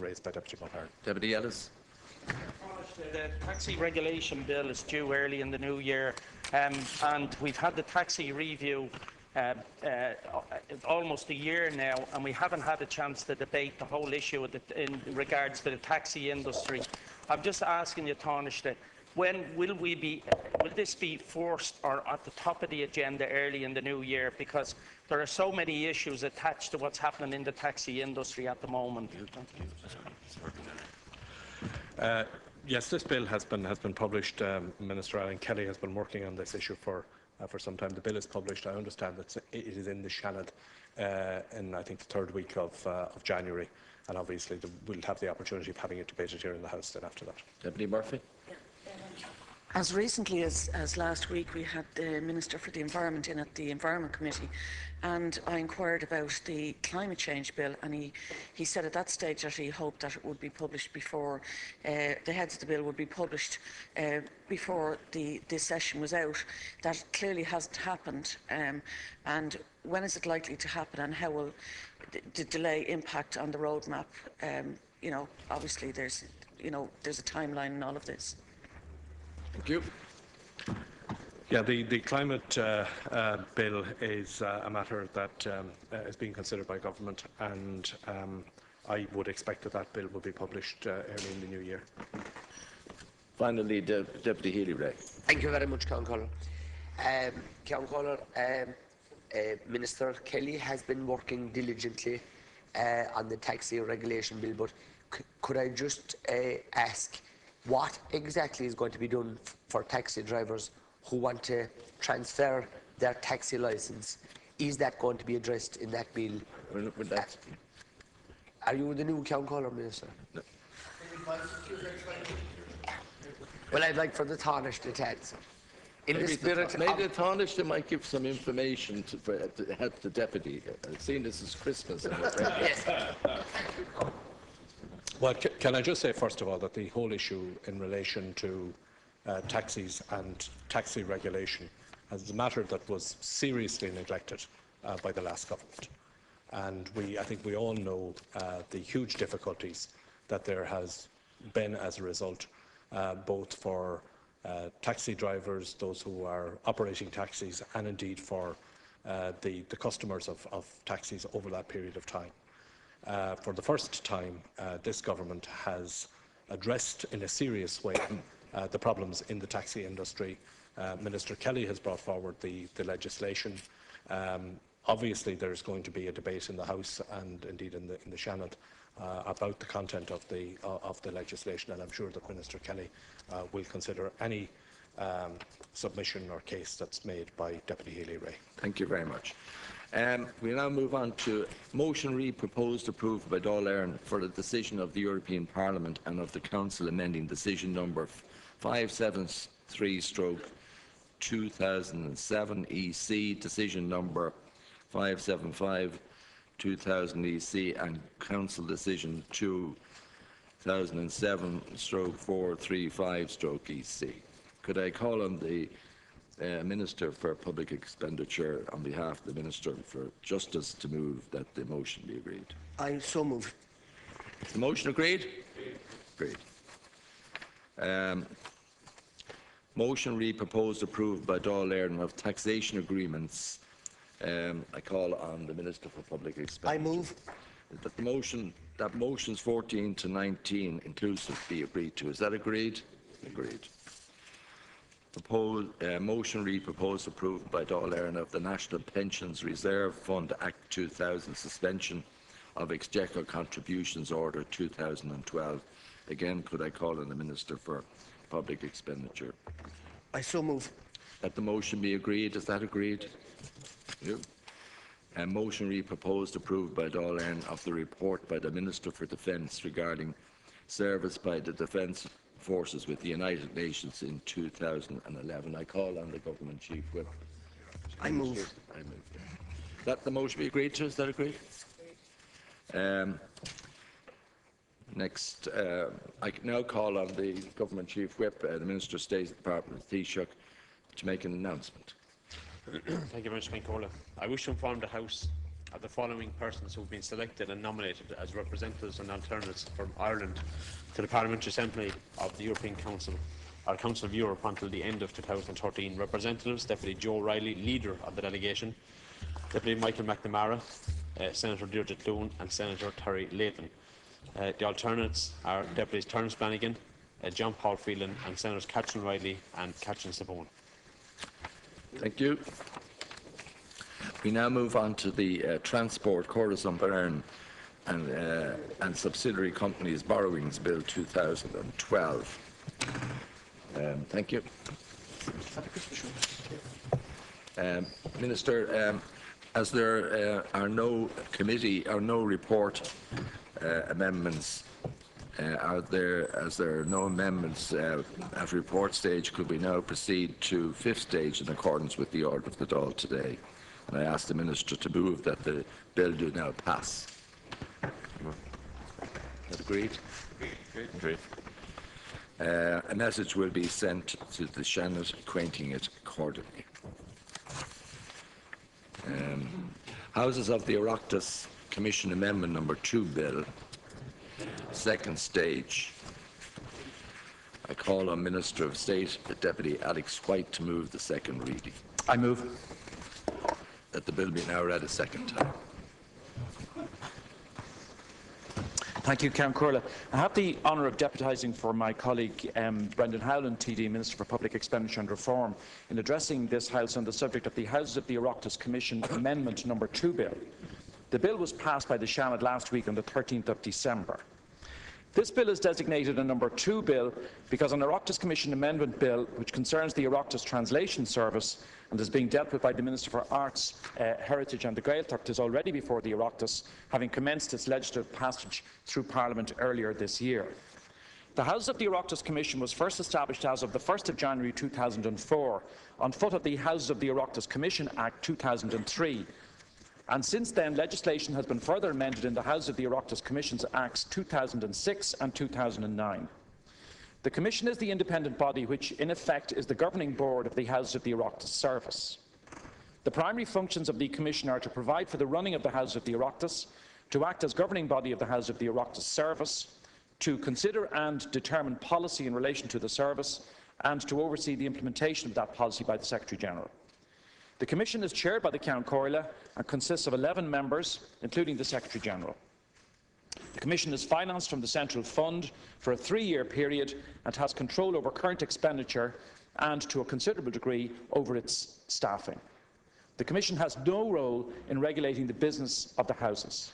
raised by Deputy Mulhern. Deputy Ellis. The taxi regulation bill is due early in the new year, and we've had the taxi review almost a year now, and we haven't had a chance to debate the whole issue in regards to the taxi industry. I'm just asking you, Taoiseach, when will this be forced or at the top of the agenda early in the new year? Because there are so many issues attached to what's happening in the taxi industry at the moment. Yes, this bill has been published. Minister Alan Kelly has been working on this issue for some time. The bill is published. I understand that it is in the Shannon in, I think, the third week of January, and obviously we'll have the opportunity of having it debated here in the House then after that. Deputy Murphy. As recently as last week, we had the Minister for the Environment in at the Environment Committee, and I inquired about the climate change bill, and he said at that stage that he hoped that it would be published before the heads of the bill would be published before this session was out. That clearly hasn't happened, and when is it likely to happen, and how will the delay impact on the roadmap? You know, obviously there's a timeline in all of this. Thank you. Yeah, the climate bill is a matter that is being considered by government, and I would expect that bill will be published early in the new year. Finally, Deputy Healy-Rae. Thank you very much, Ceann Comhairle. Ceann Comhairle, Minister Kelly has been working diligently on the taxi regulation bill, but could I just ask what exactly is going to be done for taxi drivers who want to transfer their taxi licence? Is that going to be addressed in that bill? Are you the new Ceann Comhairle Minister? No. Well, I'd like for the Taoiseach to answer. In the spirit maybe the Taoiseach might give some information to help the Deputy, seeing this is Christmas. Yes. Well, can I just say first of all that the whole issue in relation to taxis and taxi regulation is a matter that was seriously neglected by the last government, and I think we all know the huge difficulties that there has been as a result, both for taxi drivers, those who are operating taxis, and indeed for the customers of taxis over that period of time. For the first time, this government has addressed in a serious way the problems in the taxi industry. Minister Kelly has brought forward the legislation. Obviously, there is going to be a debate in the House and indeed in the Shannon about the content of the legislation, and I'm sure that Minister Kelly will consider any submission or case that's made by Deputy Healy-Rae. Thank you very much. We now move on to motion proposed approved by Dail Éireann for the decision of the European Parliament and of the Council amending decision number 573/2007 EC, decision number 575/2000 EC, and Council decision 2007/435/EC. Could I call on the Minister for Public Expenditure on behalf of the Minister for Justice to move that the motion be agreed? I so move. Is the motion agreed? Agreed. Motion proposed approved by Dail Éireann of taxation agreements. I call on the Minister for Public Expenditure. I move that motions 14 to 19 inclusive be agreed to. Is that agreed? Agreed. Motion proposed approved by Dail Éireann of the National Pensions Reserve Fund Act 2000 suspension of Exchequer Contributions Order 2012. Again, could I call on the Minister for Public Expenditure? I so move. That the motion be agreed. Is that agreed? Yep. Motion proposed approved by Dail Éireann of the report by the Minister for Defence regarding service by the Defence Forces with the United Nations in 2011. I call on the Government Chief Whip. I move. That the motion be agreed to. Is that agreed? Next, I now call on the Government Chief Whip, the Minister of State Department, Taoiseach, to make an announcement. Thank you very much, Ceann Comhairle. I wish to inform the House are the following persons who have been selected and nominated as representatives and alternates from Ireland to the Parliamentary Assembly of the European Council or Council of Europe until the end of 2013. Representatives: Deputy Joe Riley, Leader of the delegation; Deputy Michael McNamara, Senator Deirdre Clune and Senator Terry Layton. The alternates are Deputies Terence Flanagan, John Paul Phelan and Senators Catherine Riley and Catherine Sapone. Thank you. We now move on to the Transport Chorus on Byrne and Subsidiary Companies Borrowings Bill 2012. Thank you. Minister, as there are no committee or no report amendments, as there are no amendments at report stage, could we now proceed to fifth stage in accordance with the order of the Dáil today? And I ask the Minister to move that the bill do now pass. That agreed? Agreed. A message will be sent to the Senate acquainting it accordingly. Houses of the Oireachtas Commission Amendment Number 2 Bill, second stage. I call on Minister of State, the Deputy Alex White, to move the second reading. I move That the bill be now read a second time. Thank you, Count Corla. I have the honour of deputising for my colleague Brendan Howland, TD, Minister for Public Expenditure and Reform, in addressing this House on the subject of the Houses of the Oireachtas Commission Amendment Number 2 Bill. The bill was passed by the Seanad last week on the 13th of December. This bill is designated a Number 2 Bill because an Oireachtas Commission Amendment Bill, which concerns the Oireachtas Translation Service and is being dealt with by the Minister for Arts, Heritage and the Gaeltacht, is already before the Oireachtas, having commenced its legislative passage through Parliament earlier this year. The House of the Oireachtas Commission was first established as of the 1st of January 2004 on foot of the Houses of the Oireachtas Commission Act 2003. And since then, legislation has been further amended in the House of the Oireachtas Commissions Acts 2006 and 2009. The Commission is the independent body which, in effect, is the governing board of the House of the Oireachtas Service. The primary functions of the Commission are to provide for the running of the House of the Oireachtas, to act as governing body of the House of the Oireachtas Service, to consider and determine policy in relation to the service, and to oversee the implementation of that policy by the Secretary-General. The Commission is chaired by the Count Corla and consists of 11 members, including the Secretary-General. The Commission is financed from the Central Fund for a 3-year period and has control over current expenditure and, to a considerable degree, over its staffing. The Commission has no role in regulating the business of the Houses.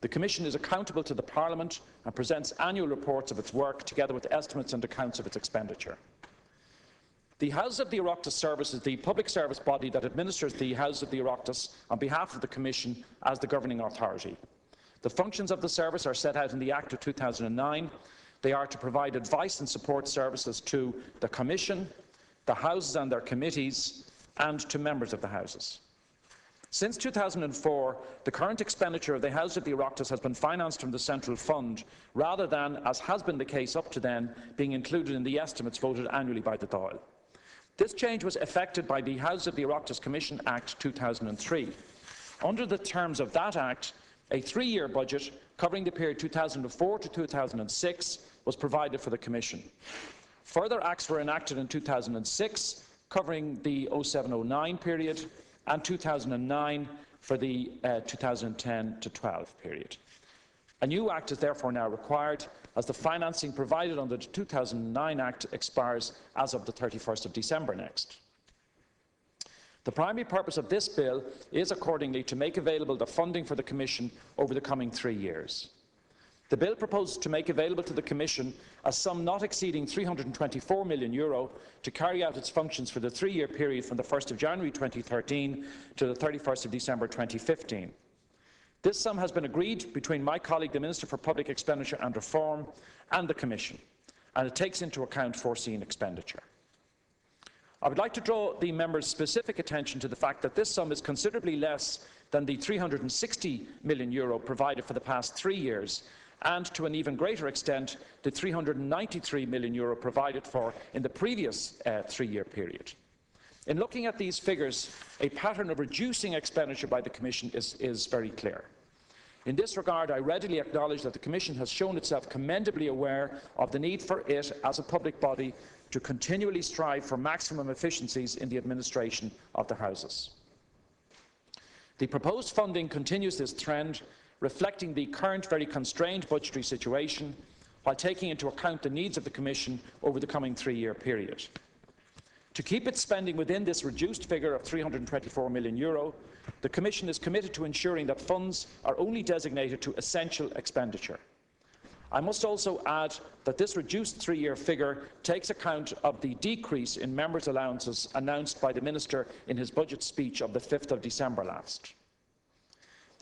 The Commission is accountable to the Parliament and presents annual reports of its work, together with estimates and accounts of its expenditure. The House of the Oireachtas Service is the public service body that administers the House of the Oireachtas on behalf of the Commission as the governing authority. The functions of the service are set out in the Act of 2009. They are to provide advice and support services to the Commission, the Houses and their committees, and to members of the Houses. Since 2004, the current expenditure of the House of the Oireachtas has been financed from the Central Fund, rather than, as has been the case up to then, being included in the estimates voted annually by the Dáil. This change was effected by the House of the Oireachtas Commission Act 2003. Under the terms of that Act, a 3-year budget covering the period 2004 to 2006 was provided for the Commission. Further acts were enacted in 2006, covering the 07-09 period, and 2009 for the 2010 to 12 period. A new Act is therefore now required, as the financing provided under the 2009 Act expires as of the 31st of December next. The primary purpose of this bill is accordingly to make available the funding for the Commission over the coming 3 years. The bill proposes to make available to the Commission a sum not exceeding €324 million to carry out its functions for the 3-year period from the 1st of January 2013 to the 31st of December 2015. This sum has been agreed between my colleague, the Minister for Public Expenditure and Reform, and the Commission, and it takes into account foreseen expenditure. I would like to draw the members' specific attention to the fact that this sum is considerably less than the €360 million provided for the past 3 years, and to an even greater extent the €393 million provided for in the previous 3-year period. In looking at these figures, a pattern of reducing expenditure by the Commission is very clear. In this regard, I readily acknowledge that the Commission has shown itself commendably aware of the need for it, as a public body, to continually strive for maximum efficiencies in the administration of the Houses. The proposed funding continues this trend, reflecting the current very constrained budgetary situation, while taking into account the needs of the Commission over the coming three-year period. To keep its spending within this reduced figure of €324 million, the Commission is committed to ensuring that funds are only designated to essential expenditure. I must also add that this reduced three-year figure takes account of the decrease in members' allowances announced by the Minister in his budget speech of the 5th of December last.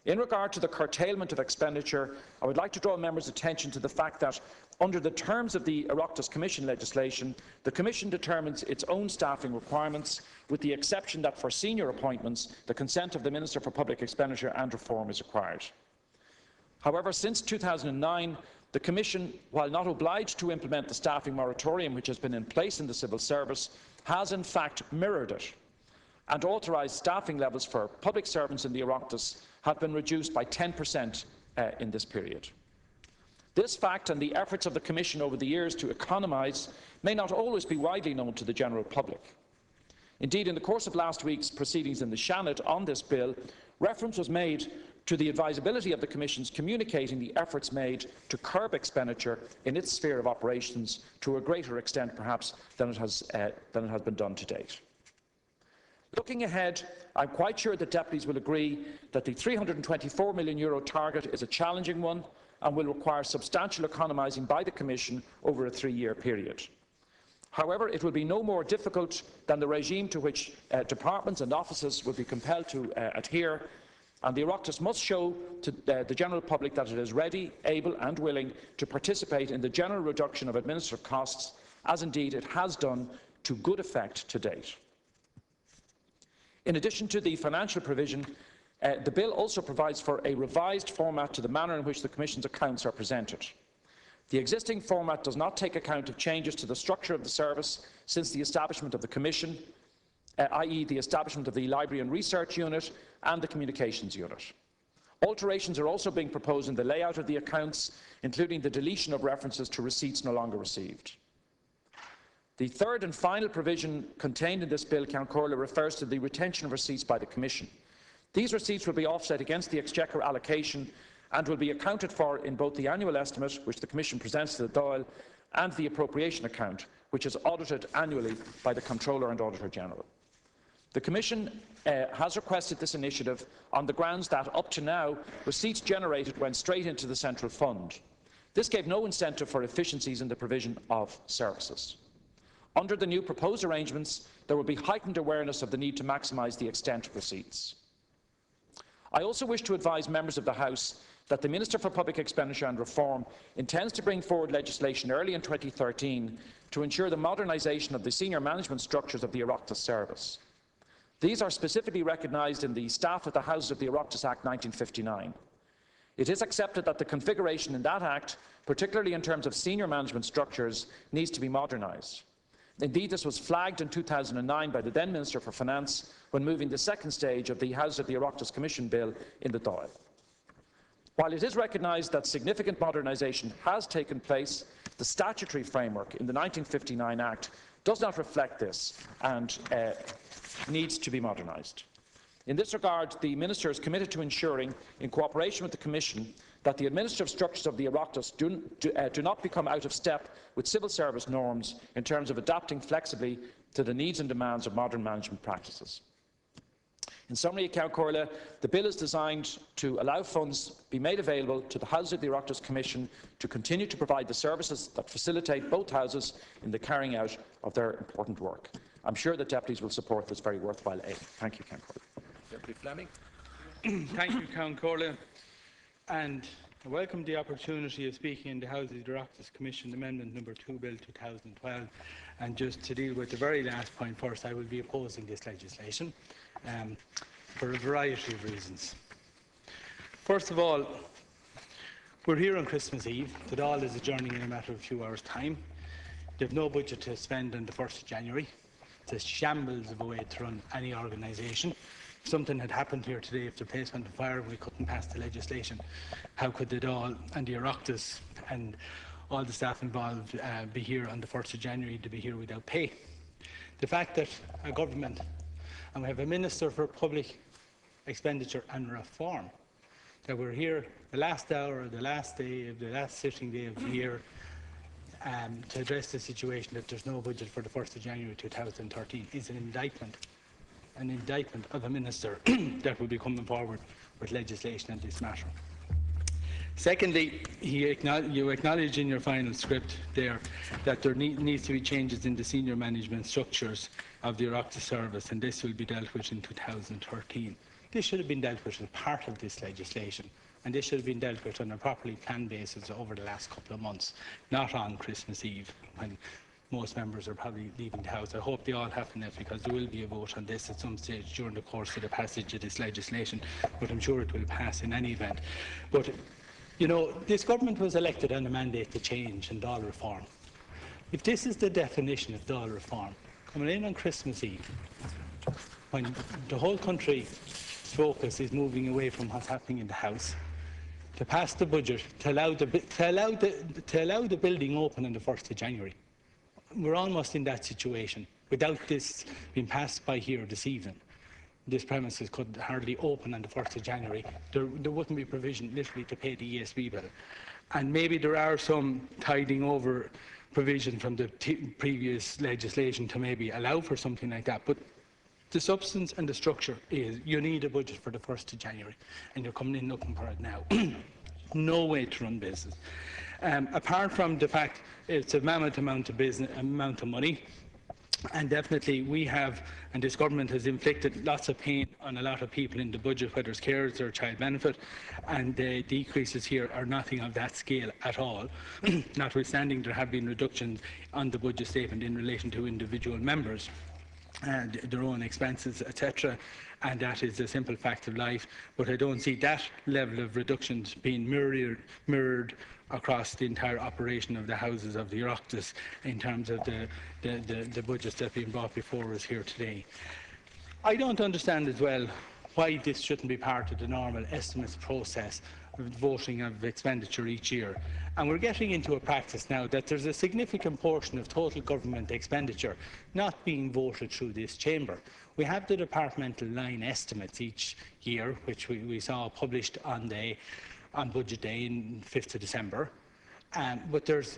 In regard to the curtailment of expenditure, I would like to draw members' attention to the fact that, under the terms of the Oireachtas Commission legislation, the Commission determines its own staffing requirements, with the exception that for senior appointments, the consent of the Minister for Public Expenditure and Reform is required. However, since 2009, the Commission, while not obliged to implement the staffing moratorium which has been in place in the civil service, has in fact mirrored it, and authorised staffing levels for public servants in the Oireachtas have been reduced by 10% in this period. This fact and the efforts of the Commission over the years to economise may not always be widely known to the general public. Indeed, in the course of last week's proceedings in the Seanad on this bill, reference was made to the advisability of the Commission's communicating the efforts made to curb expenditure in its sphere of operations to a greater extent, perhaps, than it has been done to date. Looking ahead, I am quite sure that deputies will agree that the €324 million target is a challenging one and will require substantial economising by the Commission over a three-year period. However, it will be no more difficult than the regime to which departments and offices will be compelled to adhere, and the Oireachtas must show to the general public that it is ready, able and willing to participate in the general reduction of administrative costs, as indeed it has done to good effect to date. In addition to the financial provision, the bill also provides for a revised format to the manner in which the Commission's accounts are presented. The existing format does not take account of changes to the structure of the service since the establishment of the Commission, i.e. the establishment of the Library and Research Unit and the Communications Unit. Alterations are also being proposed in the layout of the accounts, including the deletion of references to receipts no longer received. The third and final provision contained in this bill, Count Corley, refers to the retention of receipts by the Commission. These receipts will be offset against the Exchequer allocation and will be accounted for in both the annual estimate, which the Commission presents to the Dáil, and the appropriation account, which is audited annually by the Controller and Auditor General. The Commission has requested this initiative on the grounds that, up to now, receipts generated went straight into the Central Fund. This gave no incentive for efficiencies in the provision of services. Under the new proposed arrangements, there will be heightened awareness of the need to maximise the extent of receipts. I also wish to advise members of the House that the Minister for Public Expenditure and Reform intends to bring forward legislation early in 2013 to ensure the modernisation of the senior management structures of the Oireachtas service. These are specifically recognised in the Staff of the Houses of the Oireachtas Act 1959. It is accepted that the configuration in that Act, particularly in terms of senior management structures, needs to be modernised. Indeed, this was flagged in 2009 by the then Minister for Finance when moving the second stage of the House of the Oireachtas Commission Bill in the Dáil. While it is recognised that significant modernisation has taken place, the statutory framework in the 1959 Act does not reflect this and needs to be modernised. In this regard, the Minister is committed to ensuring, in cooperation with the Commission, that the administrative structures of the Oireachtas do not become out of step with civil service norms in terms of adapting flexibly to the needs and demands of modern management practices. In summary, Count Corley, the bill is designed to allow funds be made available to the Houses of the Oireachtas Commission to continue to provide the services that facilitate both houses in the carrying out of their important work. I am sure that deputies will support this very worthwhile aim. Thank you, Count Corley. Deputy Fleming. Thank you, Count Corley. And I welcome the opportunity of speaking in the House of the Oireachtas Commission Amendment No. 2 Bill 2012. And just to deal with the very last point first, I will be opposing this legislation for a variety of reasons. First of all, we're here on Christmas Eve. The Dáil is adjourning in a matter of a few hours' time. They have no budget to spend on the 1st of January. It's a shambles of a way to run any organisation. If something had happened here today, if the place went on fire and we couldn't pass the legislation, how could the Dail and the Oireachtas and all the staff involved be here on the 1st of January to be here without pay? The fact that a government, and we have a Minister for Public Expenditure and Reform, that we're here the last hour, the last day of the last sitting day of the year to address the situation that there's no budget for the 1st of January 2013 is an indictment of a minister that will be coming forward with legislation in this matter. Secondly, you acknowledge in your final script there that there needs to be changes in the senior management structures of the Oireachtas service, and this will be dealt with in 2013. This should have been dealt with as part of this legislation, and this should have been dealt with on a properly planned basis over the last couple of months, not on Christmas Eve, when most members are probably leaving the House. I hope they all happen it, because there will be a vote on this at some stage during the course of the passage of this legislation, but I'm sure it will pass in any event. But, you know, this government was elected on a mandate to change and Dail reform. If this is the definition of Dail reform, coming in on Christmas Eve, when the whole country's focus is moving away from what's happening in the House, to pass the budget, to allow the building open on the 1st of January. We're almost in that situation. Without this being passed by here this evening, this premises could hardly open on the 1st of January. There wouldn't be provision literally to pay the ESB bill. And maybe there are some tiding over provision from the previous legislation to maybe allow for something like that. But the substance and the structure is you need a budget for the 1st of January, and you're coming in looking for it now. No way to run business. Apart from the fact it's a mammoth amount of money, and definitely we have, and this government has inflicted lots of pain on a lot of people in the budget, whether it's carers or child benefit, and the decreases here are nothing of that scale at all, notwithstanding there have been reductions on the budget statement in relation to individual members and their own expenses, etc., and that is a simple fact of life. But I don't see that level of reductions being mirrored across the entire operation of the houses of the Oireachtas in terms of the budgets that have been brought before us here today. I don't understand as well why this shouldn't be part of the normal estimates process of voting of expenditure each year. And we're getting into a practice now that there's a significant portion of total government expenditure not being voted through this chamber. We have the departmental line estimates each year, which we saw published on Budget Day on 5th of December. But there's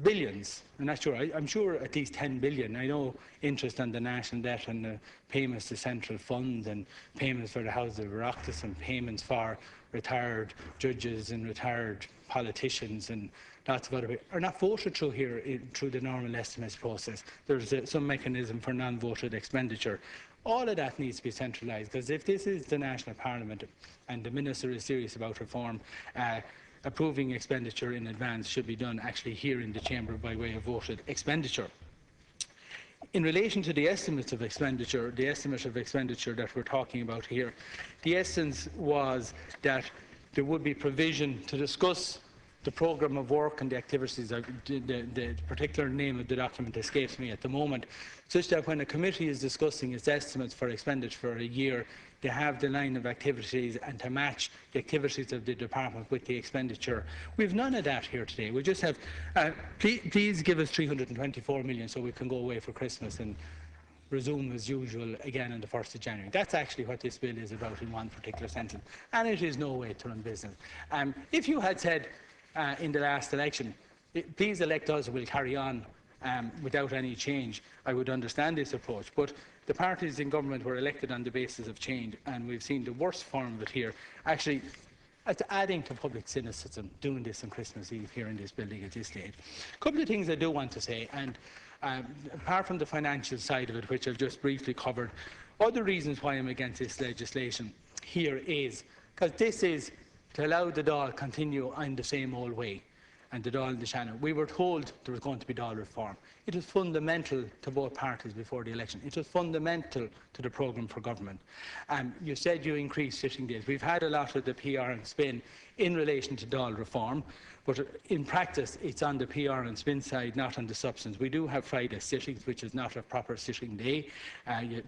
billions, I'm sure at least 10 billion. I know interest on the national debt and the payments to central funds and payments for the House of Oireachtas and payments for retired judges and retired politicians and lots of other are not voted through here through the normal estimates process. There's some mechanism for non-voted expenditure. All of that needs to be centralised, because if this is the national parliament and the minister is serious about reform, approving expenditure in advance should be done actually here in the chamber by way of voted expenditure. In relation to the estimates of expenditure, the estimate of expenditure that we're talking about here, the essence was that there would be provision to discuss the programme of work and the activities. The particular name of the document escapes me at the moment, such that when a committee is discussing its estimates for expenditure for a year, they have the line of activities and to match the activities of the department with the expenditure. We've none of that here today. We just have, please give us 324 million so we can go away for Christmas and resume as usual again on the 1st of January. That's actually what this bill is about in one particular sentence, and it is no way to run business. If you had said in the last election, please elect us, we'll carry on without any change, I would understand this approach. But the parties in government were elected on the basis of change, and we've seen the worst form of it here. Actually, it's adding to public cynicism, doing this on Christmas Eve here in this building at this stage. A couple of things I do want to say, and apart from the financial side of it, which I've just briefly covered, other reasons why I'm against this legislation here is because this is to allow the Dáil continue in the same old way. and the Dáil and the Shannon, we were told there was going to be Dáil reform. It was fundamental to both parties before the election. It was fundamental to the programme for government. You said you increased sitting days. We've had a lot of the PR and spin in relation to Dáil reform, but in practice it's on the PR and spin side, not on the substance. We do have Friday sittings, which is not a proper sitting day.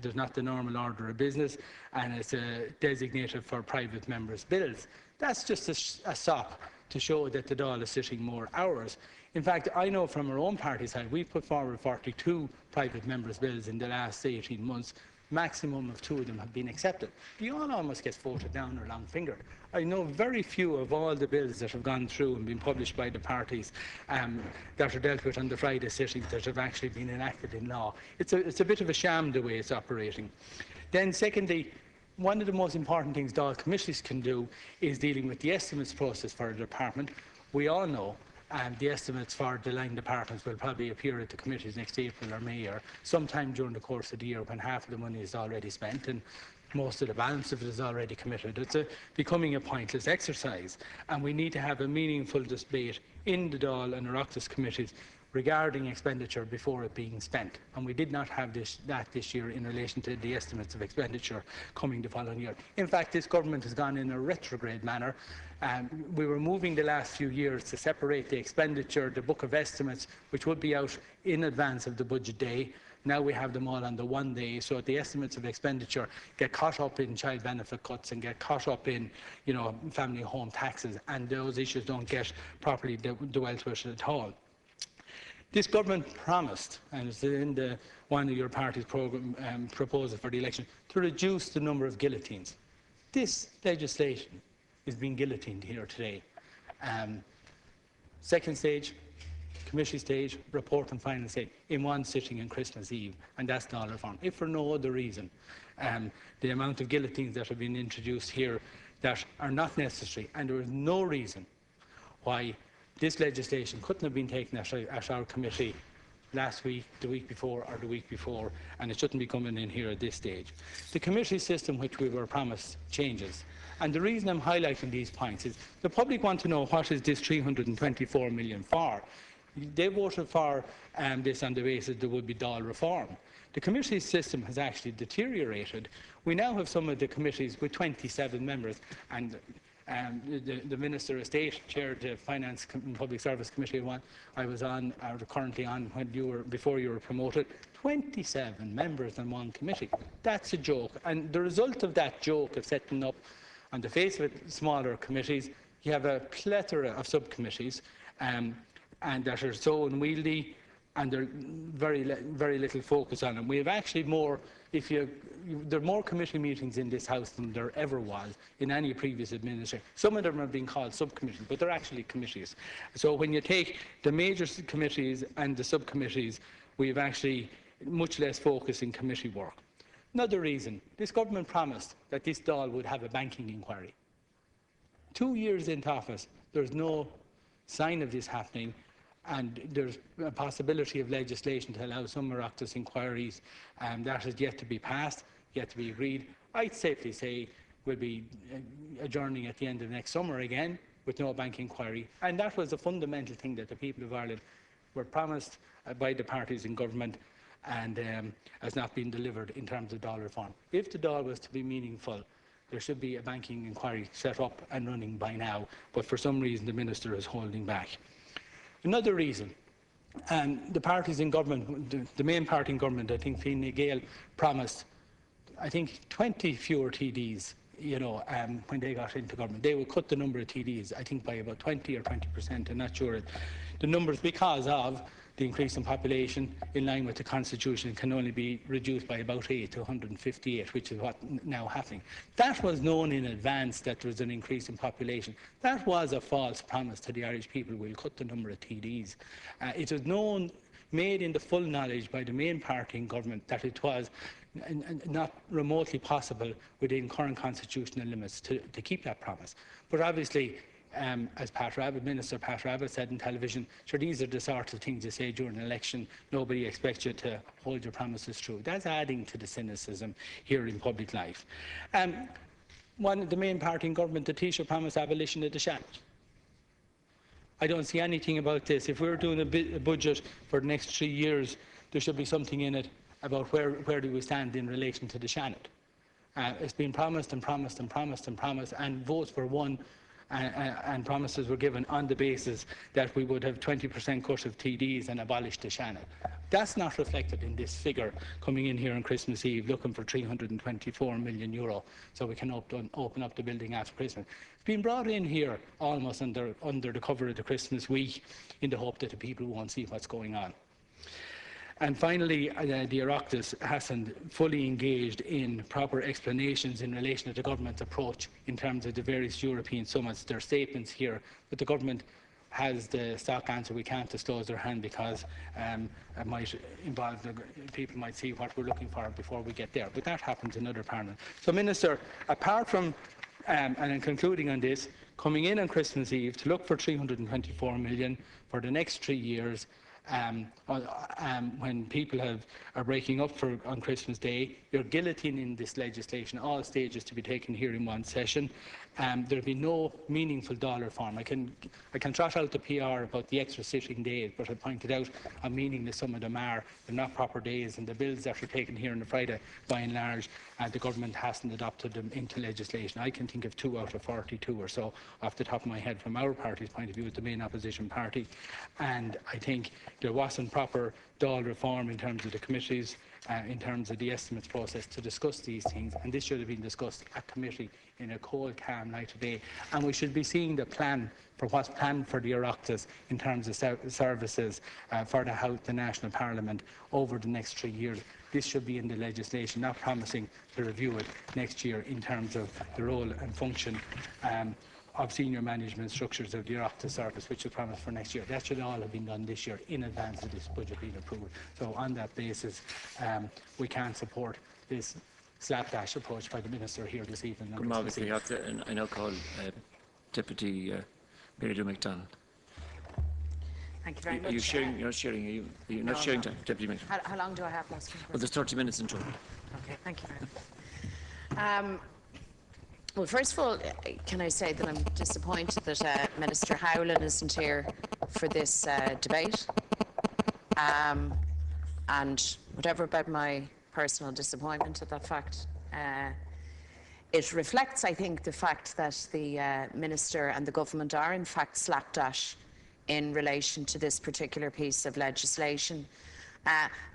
There's not the normal order of business, and it's designated for private members' bills. That's just a sop to show that the Dáil is sitting more hours. In fact, I know from our own party side, we've put forward 42 private members' bills in the last 18 months. Maximum of 2 of them have been accepted. The all almost gets voted down or long-fingered. I know very few of all the bills that have gone through and been published by the parties that are dealt with on the Friday sittings that have actually been enacted in law. It's a bit of a sham the way it's operating. Then secondly, one of the most important things Dáil committees can do is dealing with the estimates process for a department. We all know the estimates for the line departments will probably appear at the committees next April or May, or sometime during the course of the year when half of the money is already spent and most of the balance of it is already committed. It's becoming a pointless exercise, and we need to have a meaningful debate in the Dáil and Oireachtas committees regarding expenditure before it being spent. And we did not have that this year in relation to the estimates of expenditure coming the following year. In fact, this government has gone in a retrograde manner. We were moving the last few years to separate the expenditure, the book of estimates, which would be out in advance of the budget day. Now we have them all on the one day, so the estimates of expenditure get caught up in child benefit cuts and get caught up in, family home taxes, and those issues don't get properly dealt with at all. This government promised, and it's in one of your party's proposal for the election, to reduce the number of guillotines. This legislation is being guillotined here today. Second stage, committee stage, report and final stage, in one sitting on Christmas Eve, and that's Dáil reform. If for no other reason, the amount of guillotines that have been introduced here that are not necessary, and there is no reason why this legislation couldn't have been taken at our committee last week, the week before, or the week before, and it shouldn't be coming in here at this stage. The committee system which we were promised changes. And the reason I'm highlighting these points is the public want to know what is this 324 million for. They voted for this on the basis there would be Dáil reform. The committee system has actually deteriorated. We now have some of the committees with 27 members, and the Minister of State chaired the Finance and Public Service Committee one I was on, or currently on, before you were promoted. 27 members on one committee. That's a joke. And the result of that joke of setting up, on the face of it, smaller committees, you have a plethora of subcommittees, and that are so unwieldy, and there's very little focus on them. We have actually more, there are more committee meetings in this House than there ever was in any previous administration. Some of them have been called subcommittees, but they're actually committees. So when you take the major committees and the subcommittees, we have actually much less focus in committee work. Another reason, this government promised that this Dáil would have a banking inquiry. 2 years into office, there's no sign of this happening, and there's a possibility of legislation to allow some Oireachtas inquiries, and that is yet to be passed, yet to be agreed. I'd safely say we'll be adjourning at the end of next summer again with no bank inquiry, and that was a fundamental thing that the people of Ireland were promised by the parties in government, and has not been delivered in terms of Dáil reform. If the Dáil was to be meaningful, there should be a banking inquiry set up and running by now, but for some reason the Minister is holding back. Another reason, the parties in government, the main party in government, I think Fine Gael promised, I think 20 fewer TDs, when they got into government. They would cut the number of TDs, I think by about 20 or 20%, I'm not sure. The numbers, because of the increase in population in line with the Constitution, can only be reduced by about 8 to 158, which is what now happening. That was known in advance, that there was an increase in population. That was a false promise to the Irish people. We'll cut the number of TDs. It was known, made in the full knowledge by the main party in government, that it was not remotely possible within current constitutional limits to keep that promise. But obviously, as Minister Pat Rabbitte said on television, sure, these are the sort of things you say during an election. Nobody expects you to hold your promises true. That's adding to the cynicism here in public life. The main party in government, the Taoiseach, promised abolition of the shadow. I don't see anything about this. If we're doing a budget for the next 3 years, there should be something in it about where do we stand in relation to the Shannon. It's been promised and promised and promised and promised, and votes were won and promises were given on the basis that we would have 20% cut of TDs and abolish the Shannon. That's not reflected in this figure coming in here on Christmas Eve looking for €324 million so we can open up the building after Christmas. It's been brought in here almost under the cover of the Christmas week in the hope that the people won't see what's going on. And finally, the Oireachtas hasn't fully engaged in proper explanations in relation to the government's approach in terms of the various European summits. There are statements here, but the government has the stock answer. We can't disclose their hand because it might involve people might see what we're looking for before we get there. But that happens in other parliaments. So, Minister, apart from, and in concluding on this, coming in on Christmas Eve to look for 324 million for the next 3 years, when people are breaking up on Christmas Day, you're guillotining this legislation, all stages to be taken here in one session. There'll be no meaningful dollar form. I can trot out the PR about the extra sitting days, but I pointed out how meaningless some of them are. They're not proper days, and the bills that are taken here on the Friday, by and large, the government hasn't adopted them into legislation. I can think of 2 out of 42 or so off the top of my head from our party's point of view, as the main opposition party. And I think there wasn't proper Dáil reform in terms of the committees, in terms of the estimates process to discuss these things, and this should have been discussed at committee in a cold, calm night today. And we should be seeing the plan for what's planned for the Oireachtas in terms of services for the National Parliament over the next 3 years. This should be in the legislation, not promising to review it next year in terms of the role and function of senior management structures of the Oireachtas service, which is promised for next year. That should all have been done this year in advance of this budget being approved. So on that basis, we can't support this slapdash approach by the Minister here this evening. I now call Deputy Mary McDonald. Thank you very much. You're not sharing time, Deputy Minister. How long do I have, Mr. Well, there's 30 minutes in total. Okay, thank you very much. Well, first of all, can I say that I'm disappointed that Minister Howlin isn't here for this debate. And whatever about my personal disappointment at that fact, it reflects, I think, the fact that the Minister and the Government are in fact slapdash in relation to this particular piece of legislation,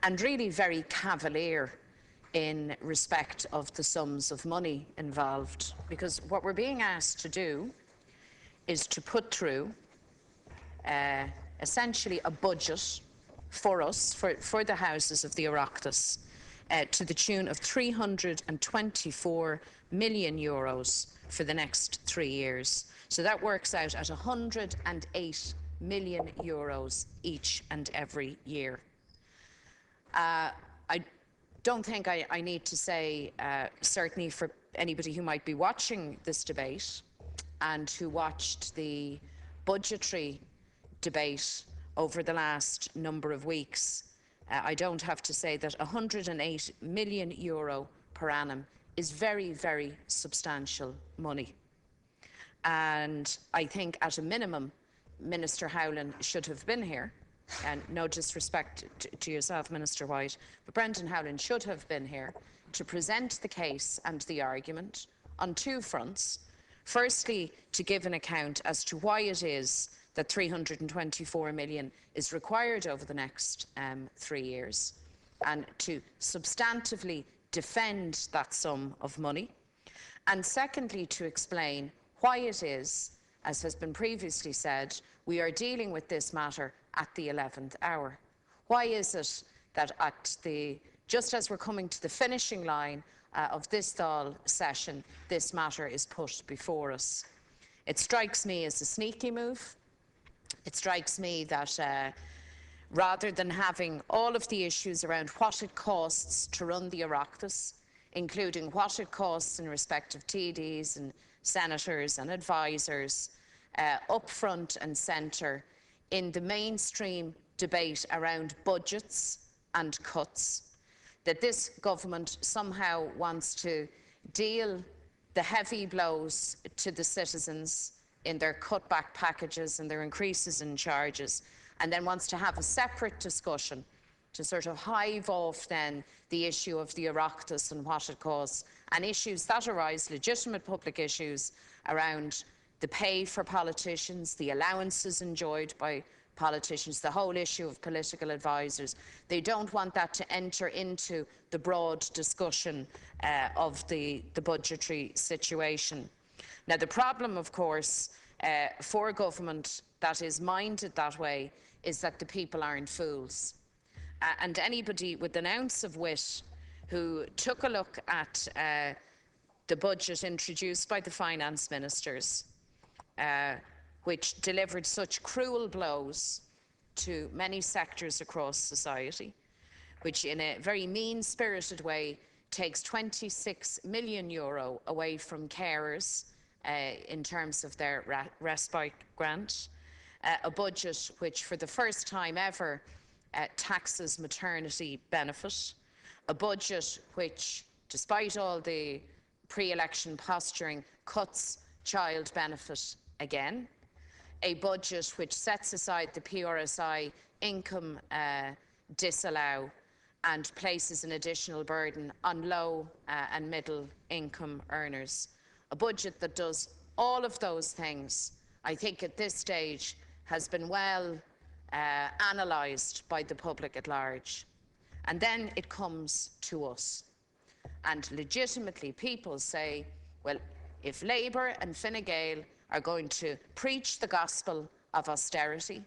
and really very cavalier in respect of the sums of money involved. Because what we're being asked to do is to put through essentially a budget for us, for the houses of the Oireachtas, to the tune of €324 million for the next 3 years. So that works out at €108 million each and every year. I don't think I need to say, certainly for anybody who might be watching this debate and who watched the budgetary debate over the last number of weeks, I don't have to say that €108 million per annum is very, very substantial money. And I think at a minimum, Minister Howlin should have been here. And no disrespect to yourself, Minister White, but Brendan Howlin should have been here to present the case and the argument on 2 fronts. Firstly, to give an account as to why it is that 324 million is required over the next 3 years, and to substantively defend that sum of money. And secondly, to explain why it is, as has been previously said, we are dealing with this matter at the 11th hour. Why is it that just as we're coming to the finishing line of this Dáil session, this matter is put before us? It strikes me as a sneaky move. It strikes me that rather than having all of the issues around what it costs to run the Oireachtas, including what it costs in respect of TDs and senators and advisors, up front and centre in the mainstream debate around budgets and cuts, that this government somehow wants to deal the heavy blows to the citizens in their cutback packages and their increases in charges, and then wants to have a separate discussion to sort of hive off then the issue of the Oireachtas and what it costs, and issues that arise, legitimate public issues around the pay for politicians, the allowances enjoyed by politicians, the whole issue of political advisors. They don't want that to enter into the broad discussion of the budgetary situation. Now, the problem, of course, for a government that is minded that way is that the people aren't fools. And anybody with an ounce of wit who took a look at the budget introduced by the finance ministers, which delivered such cruel blows to many sectors across society, which in a very mean-spirited way takes €26 million away from carers in terms of their respite grant, a budget which for the first time ever taxes maternity benefit, a budget which, despite all the pre-election posturing, cuts child benefit again, a budget which sets aside the PRSI income disallow and places an additional burden on low and middle income earners. A budget that does all of those things, I think at this stage, has been well analysed by the public at large. And then it comes to us. And legitimately people say, well, if Labour and Fine Gael are going to preach the gospel of austerity,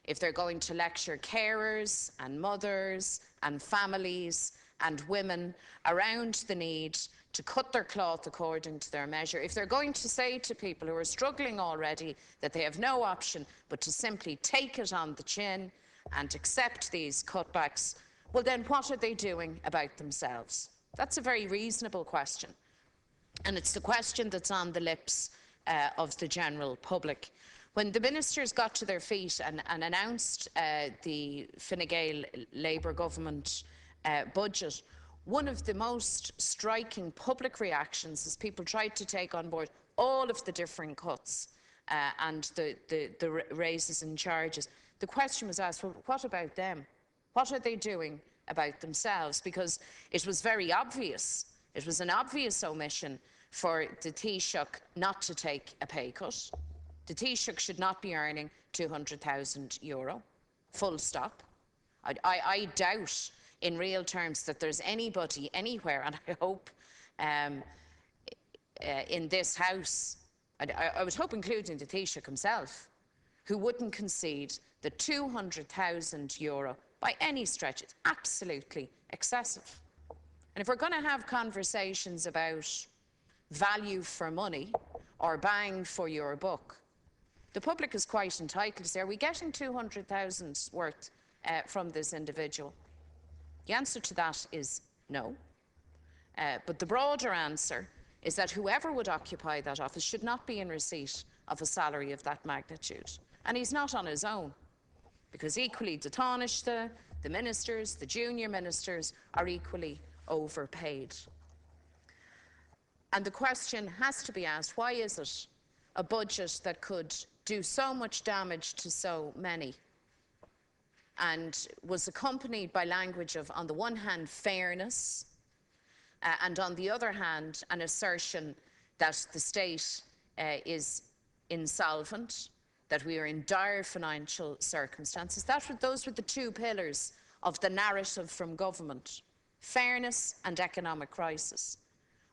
if they're going to lecture carers and mothers and families and women around the need to cut their cloth according to their measure, if they're going to say to people who are struggling already that they have no option but to simply take it on the chin and accept these cutbacks, well then what are they doing about themselves? That's a very reasonable question. And it's the question that's on the lips of the general public. When the ministers got to their feet and announced the Fine Gael Labour government budget, one of the most striking public reactions as people tried to take on board all of the different cuts and the raises in charges, the question was asked, well, what about them? What are they doing about themselves? Because it was very obvious, it was an obvious omission for the Taoiseach not to take a pay cut. The Taoiseach should not be earning €200,000, full stop. I doubt in real terms that there's anybody anywhere, and I hope in this House, I would hope including the Taoiseach himself, who wouldn't concede that €200,000 by any stretch is absolutely excessive. And if we're going to have conversations about value for money or bang for your buck, the public is quite entitled to say, are we getting 200,000 worth from this individual? The answer to that is no. But the broader answer is that whoever would occupy that office should not be in receipt of a salary of that magnitude. And he's not on his own, because equally the Taoiseach, the ministers, the junior ministers are equally overpaid. And the question has to be asked, why is it a budget that could do so much damage to so many and was accompanied by language of, on the one hand, fairness, and on the other hand, an assertion that the state is insolvent, that we are in dire financial circumstances? Those were the two pillars of the narrative from government: fairness and economic crisis.